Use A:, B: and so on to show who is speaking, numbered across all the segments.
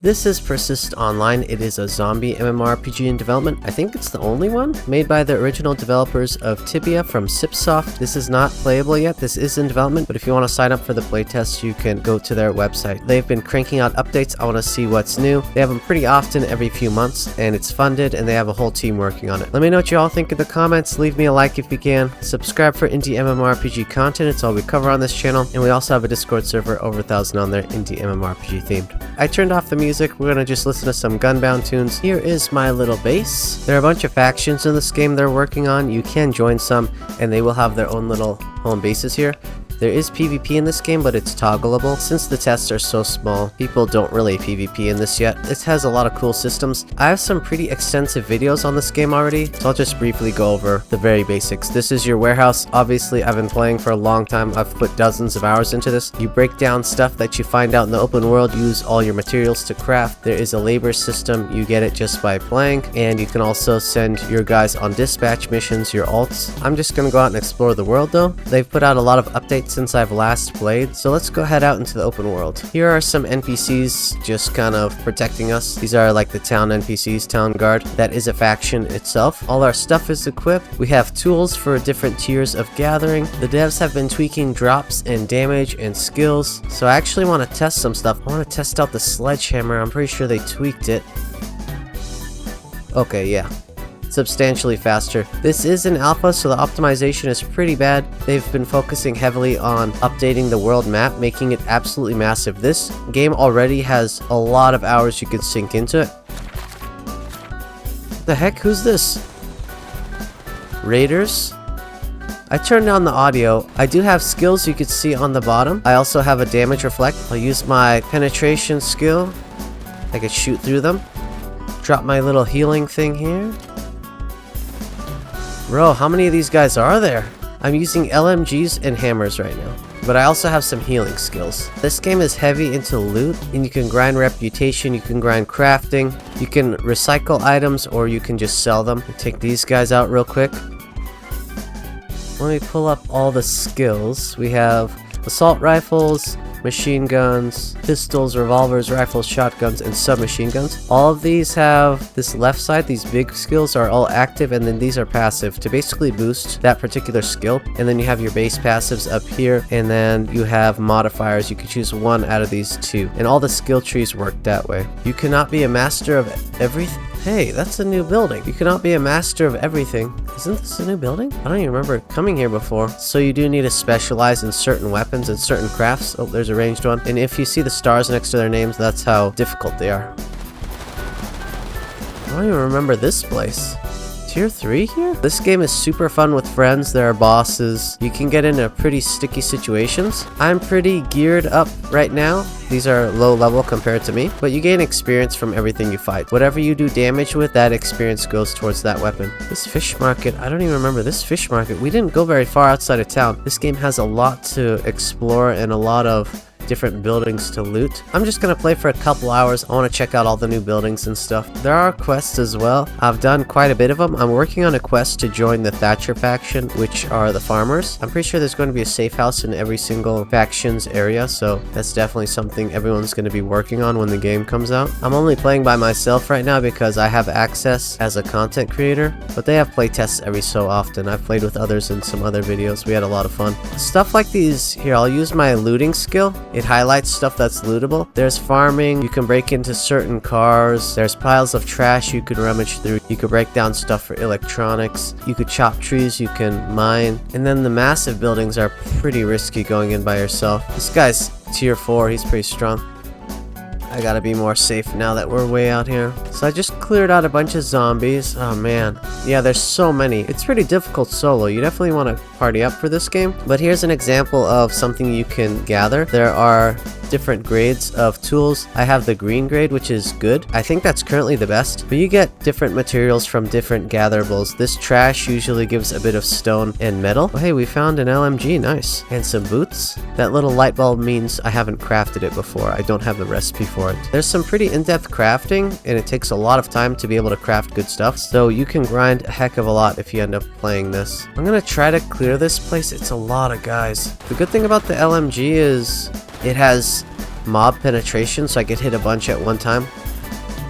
A: This is Persist Online. It is a zombie MMORPG in development. I think it's the only one, made by the original developers of Tibia from Safehouse. This is not playable yet. This is in development, but if you want to sign up for the playtest, you can go to their website. They've been cranking out updates. I want to see what's new. They have them pretty often, every few months, and it's funded, and they have a whole team working on it. Let me know what you all think in the comments. Leave me a like if you can. Subscribe for indie MMORPG content. It's all we cover on this channel, and we also have a Discord server over 1,000 on there, indie MMORPG themed. I turned off the music. We're gonna just listen to some Gunbound tunes. Here is my little base. There are a bunch of factions in this game they're working on. You can join some, and they will have their own little home bases here. There is PvP in this game, but it's toggleable. Since the tests are so small, people don't really PvP in this yet. It has a lot of cool systems. I have some pretty extensive videos on this game already, so I'll just briefly go over the very basics. This is your warehouse. Obviously, I've been playing for a long time. I've put dozens of hours into this. You break down stuff that you find out in the open world, use all your materials to craft. There is a labor system. You get it just by playing, and you can also send your guys on dispatch missions, your alts. I'm just gonna go out and explore the world though. They've put out a lot of updates since I've last played, so let's go head out into the open world. Here are some NPCs just kind of protecting us. These are like the town NPCs, town guard. That is a faction itself. All our stuff is equipped. We have tools for different tiers of gathering. The devs have been tweaking drops and damage and skills, so I actually want to test some stuff. I want to test out the sledgehammer. I'm pretty sure they tweaked it. Okay, yeah. Substantially faster. This is an alpha, so the optimization is pretty bad. They've been focusing heavily on updating the world map, making it absolutely massive. This game already has a lot of hours you could sink into it. What the heck? Who's this? Raiders? I turned down the audio. I do have skills you could see on the bottom. I also have a damage reflect. I'll use my penetration skill. I could shoot through them. Drop my little healing thing here. Bro, how many of these guys are there? I'm using LMGs and hammers right now, but I also have some healing skills. This game is heavy into loot, and you can grind reputation, you can grind crafting, you can recycle items, or you can just sell them. Take these guys out real quick. Let me pull up all the skills. We have assault rifles, machine guns, pistols, revolvers, rifles, shotguns, and submachine guns. All of these have this left side. These big skills are all active, and then these are passive to basically boost that particular skill. And then you have your base passives up here, and then you have modifiers. You can choose one out of these two, and all the skill trees work that way. You cannot be a master of everything. Hey, that's a new building. You cannot be a master of everything. Isn't this a new building? I don't even remember coming here before. So you do need to specialize in certain weapons and certain crafts. Oh, there's a ranged one. And if you see the stars next to their names, that's how difficult they are. I don't even remember this place. Tier 3 here? This game is super fun with friends. There are bosses. You can get into pretty sticky situations. I'm pretty geared up right now. These are low level compared to me, but you gain experience from everything you fight. Whatever you do damage with, that experience goes towards that weapon. This fish market, I don't even remember this fish market. We didn't go very far outside of town. This game has a lot to explore and a lot of different buildings to loot. I'm just gonna play for a couple hours. I want to check out all the new buildings and stuff. There are quests as well. I've done quite a bit of them. I'm working on a quest to join the Thatcher faction, which are the farmers. I'm pretty sure there's going to be a safe house in every single faction's area, so that's definitely something everyone's going to be working on when the game comes out. I'm only playing by myself right now because I have access as a content creator, but they have playtests every so often. I've played with others in some other videos. We had a lot of fun. Stuff like these here, I'll use my looting skill. It highlights stuff that's lootable. There's farming. You can break into certain cars. There's piles of trash you could rummage through. You could break down stuff for electronics. You could chop trees. You can mine. And then the massive buildings are pretty risky going in by yourself. This guy's tier 4. He's pretty strong. I gotta be more safe now that we're way out here. So I just cleared out a bunch of zombies. Oh man. Yeah, there's so many. It's pretty difficult solo. You definitely want to party up for this game. But here's an example of something you can gather. There are different grades of tools. I have the green grade, which is good. I think that's currently the best. But you get different materials from different gatherables. This trash usually gives a bit of stone and metal. Oh, hey, we found an LMG. Nice. And some boots. That little light bulb means I haven't crafted it before. I don't have the recipe for it. There's some pretty in-depth crafting, and it takes a lot of time to be able to craft good stuff. So you can grind a heck of a lot if you end up playing this. I'm gonna try to clear this place. It's a lot of guys. The good thing about the LMG is it has mob penetration so I could hit a bunch at one time.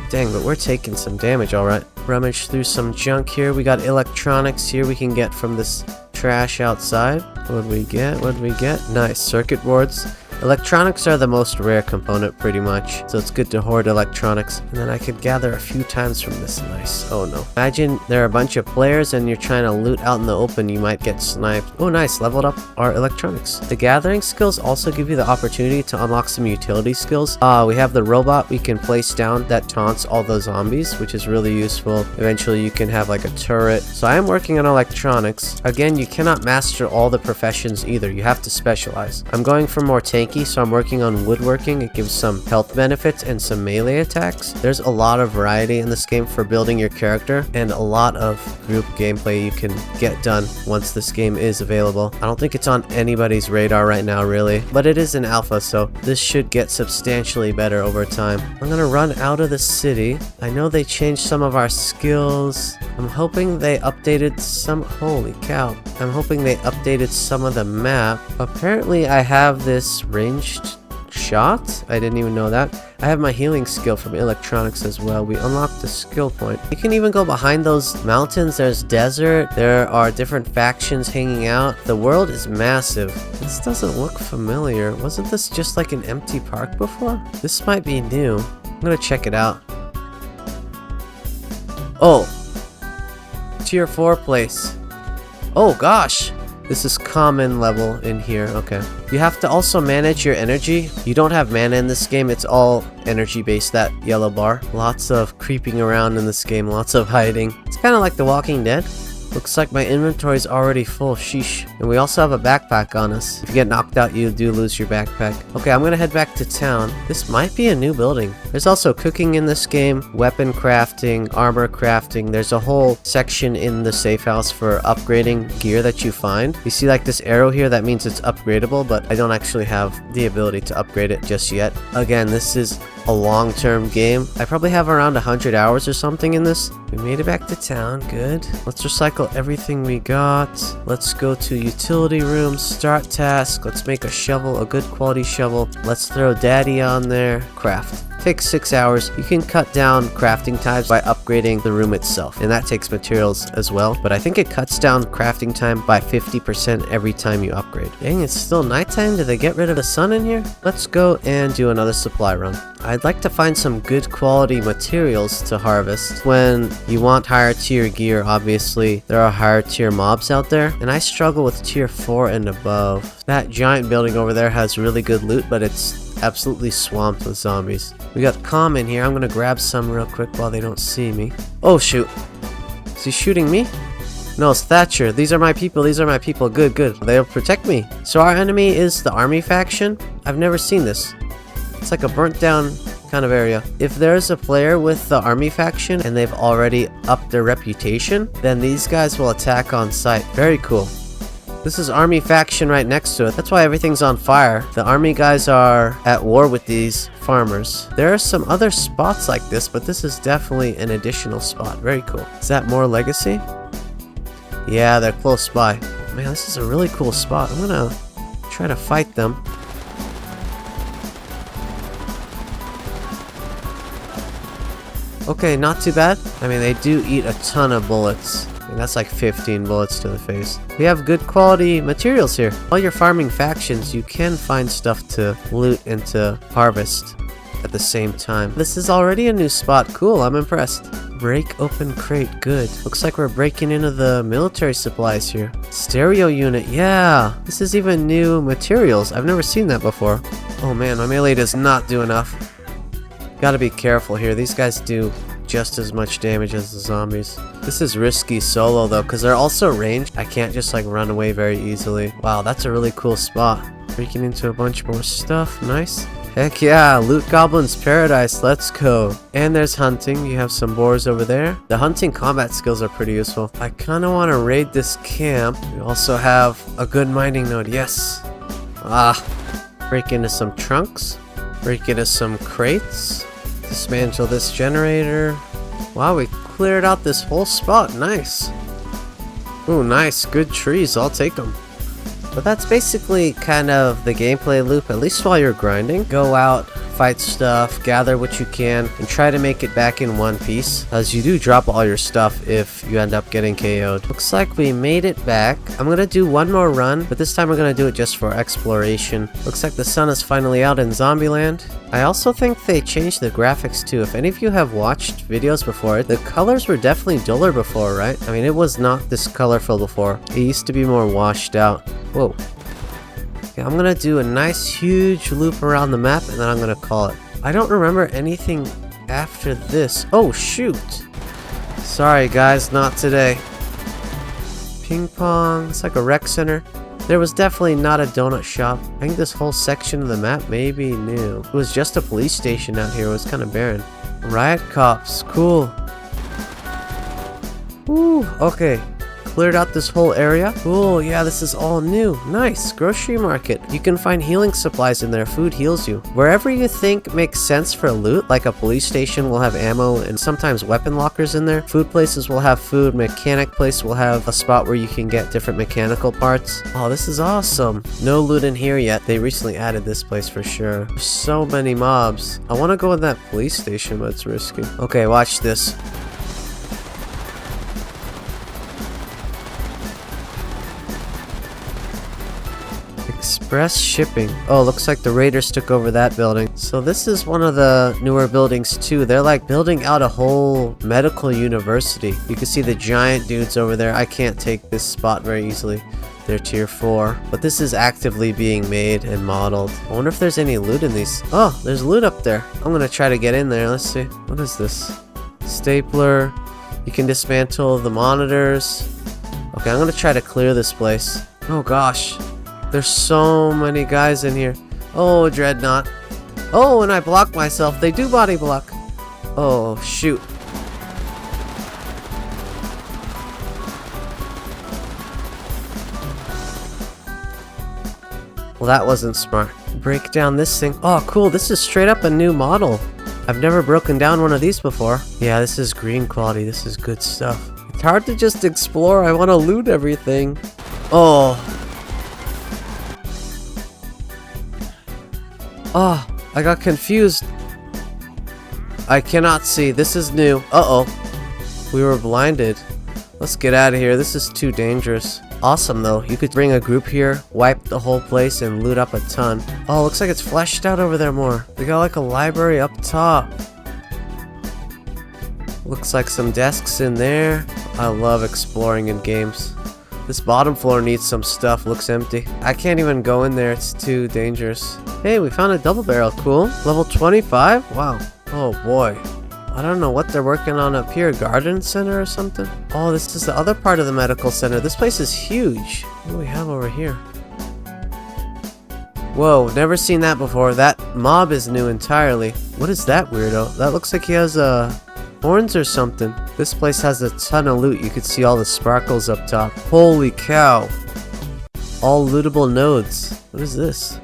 A: Dang, but we're taking some damage, alright. Rummage through some junk here. We got electronics here we can get from this trash outside. What did we get? What did we get? Nice. Circuit boards. Electronics are the most rare component, pretty much, so it's good to hoard electronics. And then I could gather a few times from this. Nice. Oh no. Imagine there are a bunch of players and you're trying to loot out in the open, you might get sniped. Oh nice, leveled up our electronics. The gathering skills also give you the opportunity to unlock some utility skills. We have the robot we can place down that taunts all the zombies, which is really useful. Eventually you can have like a turret. So I am working on electronics. Again, you cannot master all the professions either. You have to specialize. I'm going for more tanky, so I'm working on woodworking. It gives some health benefits and some melee attacks. There's a lot of variety in this game for building your character, and a lot of group gameplay you can get done once this game is available. I don't think it's on anybody's radar right now, really, but it is an alpha, so this should get substantially better over time. I'm gonna run out of the city. I know they changed some of our skills. I'm hoping they updated some... Holy cow. I'm hoping they updated some of the map. Apparently I have this ranged shot. I didn't even know that. I have my healing skill from electronics as well. We unlocked the skill point. You can even go behind those mountains. There's desert. There are different factions hanging out. The world is massive. This doesn't look familiar. Wasn't this just like an empty park before? This might be new. I'm gonna check it out. Oh, tier 4 place. Oh gosh, this is common level in here. Okay, you have to also manage your energy. You don't have mana in this game. It's all energy based, that yellow bar. Lots of creeping around in this game, lots of hiding. It's kind of like The Walking Dead. Looks like my inventory is already full. Sheesh. And we also have a backpack on us. If you get knocked out, you do lose your backpack. Okay, I'm gonna head back to town. This might be a new building. There's also cooking in this game, weapon crafting, armor crafting. There's a whole section in the safe house for upgrading gear that you find. You see like this arrow here, that means it's upgradable, but I don't actually have the ability to upgrade it just yet. Again, this is a long-term game. I probably have around 100 hours or something in this. We made it back to town. Good. Let's recycle everything we got. Let's go to utility room, start task. Let's make a shovel, a good quality shovel. Let's throw daddy on there. Craft. Takes 6 hours. You can cut down crafting times by upgrading the room itself, and that takes materials as well, but I think it cuts down crafting time by 50% every time you upgrade. Dang, it's still nighttime. Did they get rid of the sun in here? Let's go and do another supply run. I'd like to find some good quality materials to harvest. When you want higher tier gear, obviously there are higher tier mobs out there, and I struggle with tier 4 and above. That giant building over there has really good loot, but it's absolutely swamped with zombies. We got calm in here. I'm gonna grab some real quick while they don't see me. Oh shoot. Is he shooting me? No, it's Thatcher. These are my people. These are my people. Good, good. They'll protect me. So our enemy is the army faction. I've never seen this. It's like a burnt down kind of area. If there's a player with the army faction and they've already upped their reputation, then these guys will attack on sight. Very cool. This is army faction right next to it. That's why everything's on fire. The army guys are at war with these farmers. There are some other spots like this, but this is definitely an additional spot. Very cool. Is that more legacy? Yeah, they're close by. Man, this is a really cool spot. I'm gonna try to fight them. Okay, not too bad. I mean, they do eat a ton of bullets. And that's like 15 bullets to the face. We have good quality materials here. While you're farming factions, you can find stuff to loot and to harvest at the same time. This is already a new spot. Cool, I'm impressed. Break open crate. Good. Looks like we're breaking into the military supplies here. Stereo unit. Yeah. This is even new materials. I've never seen that before. Oh man, my melee does not do enough. Gotta be careful here. These guys do just as much damage as the zombies. This is risky solo though, because they're also ranged. I can't just like run away very easily. Wow, that's a really cool spot. Breaking into a bunch more stuff. Nice. Heck yeah, Loot Goblin's Paradise. Let's go. And there's hunting. You have some boars over there. The hunting combat skills are pretty useful. I kind of want to raid this camp. We also have a good mining node. Yes. Break into some trunks. Break into some crates. Dismantle this generator. Wow, we cleared out this whole spot. Nice. Ooh, nice. Good trees. I'll take them. But that's basically kind of the gameplay loop, at least while you're grinding. Go out, fight stuff, gather what you can, and try to make it back in one piece, as you do drop all your stuff if you end up getting KO'd. Looks like we made it back. I'm gonna do one more run, but this time we're gonna do it just for exploration. Looks like the sun is finally out in Zombieland. I also think they changed the graphics too. If any of you have watched videos before, the colors were definitely duller before, right? I mean, it was not this colorful before. It used to be more washed out. Whoa. Okay, I'm gonna do a nice huge loop around the map and then I'm gonna call it. I don't remember anything after this. Oh shoot. Sorry guys, not today. Ping pong, it's like a rec center. There was definitely not a donut shop. I think this whole section of the map may be new. It was just a police station out here. It was kind of barren. Riot cops, cool. Ooh, okay. Cleared out this whole area. Cool, yeah, this is all new. Nice, grocery market. You can find healing supplies in there. Food heals you. Wherever you think makes sense for loot, like a police station will have ammo and sometimes weapon lockers in there. Food places will have food. Mechanic place will have a spot where you can get different mechanical parts. Oh, this is awesome. No loot in here yet. They recently added this place for sure. There's so many mobs. I want to go in that police station, but it's risky. Okay, watch this. Express shipping. Oh, looks like the raiders took over that building. So this is one of the newer buildings too. They're like building out a whole medical university. You can see the giant dudes over there. I can't take this spot very easily. They're tier 4. But this is actively being made and modeled. I wonder if there's any loot in these. Oh, there's loot up there. I'm gonna try to get in there. Let's see. What is this? Stapler. You can dismantle the monitors. Okay, I'm gonna try to clear this place. Oh gosh. There's so many guys in here. Oh, Dreadnought. Oh, and I block myself. They do body block. Oh, shoot. Well, that wasn't smart. Break down this thing. Oh, cool. This is straight up a new model. I've never broken down one of these before. Yeah, this is green quality. This is good stuff. It's hard to just explore. I want to loot everything. Oh. Oh, I got confused. I cannot see. This is new. Uh-oh. We were blinded. Let's get out of here. This is too dangerous. Awesome, though. You could bring a group here, wipe the whole place, and loot up a ton. Oh, looks like it's fleshed out over there more. They got like a library up top. Looks like some desks in there. I love exploring in games. This bottom floor needs some stuff. Looks empty. I can't even go in there. It's too dangerous. Hey, we found a double barrel. Cool. Level 25? Wow. Oh boy. I don't know what they're working on up here. Garden center or something? Oh, this is the other part of the medical center. This place is huge. What do we have over here? Whoa, never seen that before. That mob is new entirely. What is that weirdo? That looks like he has horns or something. This place has a ton of loot. You could see all the sparkles up top. Holy cow. All lootable nodes. What is this?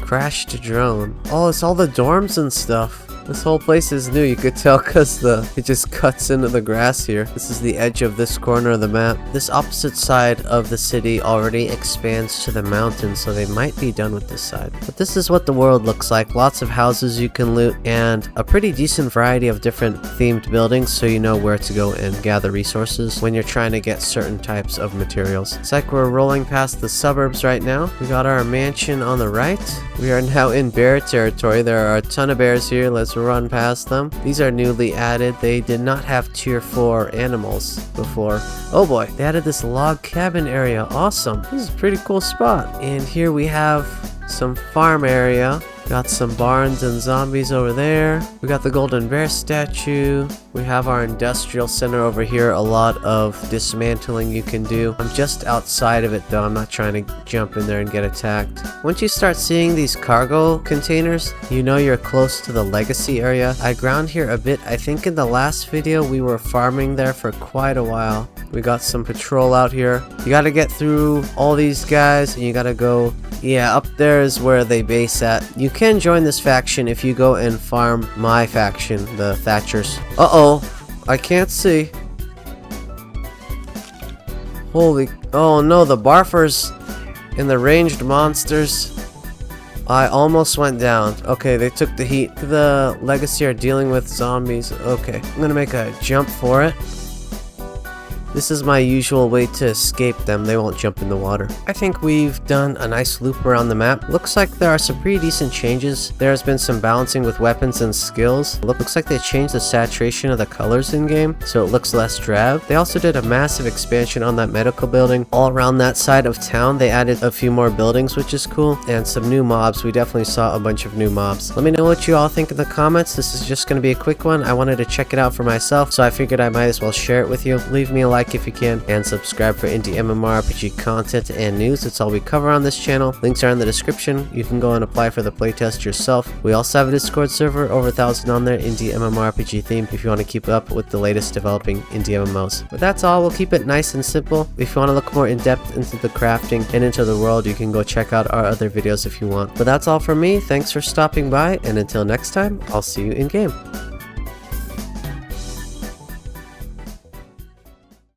A: Crashed drone. Oh, it's all the dorms and stuff. This whole place is new. You could tell because it just cuts into the grass here. This is the edge of this corner of the map. This opposite side of the city already expands to the mountains, so they might be done with this side. But this is what the world looks like. Lots of houses you can loot and a pretty decent variety of different themed buildings, so you know where to go and gather resources when you're trying to get certain types of materials. It's like we're rolling past the suburbs right now. We got our mansion on the right. We are now in bear territory. There are a ton of bears here. Let's run past them. These are newly added. They did not have tier 4 animals before. Oh boy, they added this log cabin area. Awesome. This is a pretty cool spot. And here we have some farm area. Got some barns and zombies over there. We got the golden bear statue. We have our industrial center over here. A lot of dismantling you can do. I'm just outside of it though. I'm not trying to jump in there and get attacked. Once you start seeing these cargo containers, you know you're close to the legacy area. I ground here a bit. I think in the last video we were farming there for quite a while. We got some patrol out here. You gotta get through all these guys and you gotta go. Yeah, up there is where they base at. You can join this faction if you go and farm my faction, the Thatchers. Uh-oh, I can't see. Holy, oh no, the Barfers And the ranged monsters, I almost went down. Okay, they took the heat. The Legacy are dealing with zombies. Okay, I'm gonna make a jump for it. This is my usual way to escape them. They won't jump in the water. I think we've done a nice loop around the map. Looks like there are some pretty decent changes. There has been some balancing with weapons and skills. Looks like they changed the saturation of the colors in game, so it looks less drab. They also did a massive expansion on that medical building. All around that side of town, they added a few more buildings, which is cool, and some new mobs. We definitely saw a bunch of new mobs. Let me know what you all think in the comments. This is just going to be a quick one. I wanted to check it out for myself, so I figured I might as well share it with you. Leave me a like if you can, and subscribe for indie MMORPG content and news. That's all we cover on this channel. Links are in the description. You can go and apply for the playtest yourself. We also have a Discord server, over 1,000 on there, indie MMORPG theme, if you want to keep up with the latest developing indie MMOs. But that's all. We'll keep it nice and simple. If you want to look more in depth into the crafting and into the world, you can go check out our other videos if you want. But that's all from me. Thanks for stopping by, and until next time, I'll see you in game.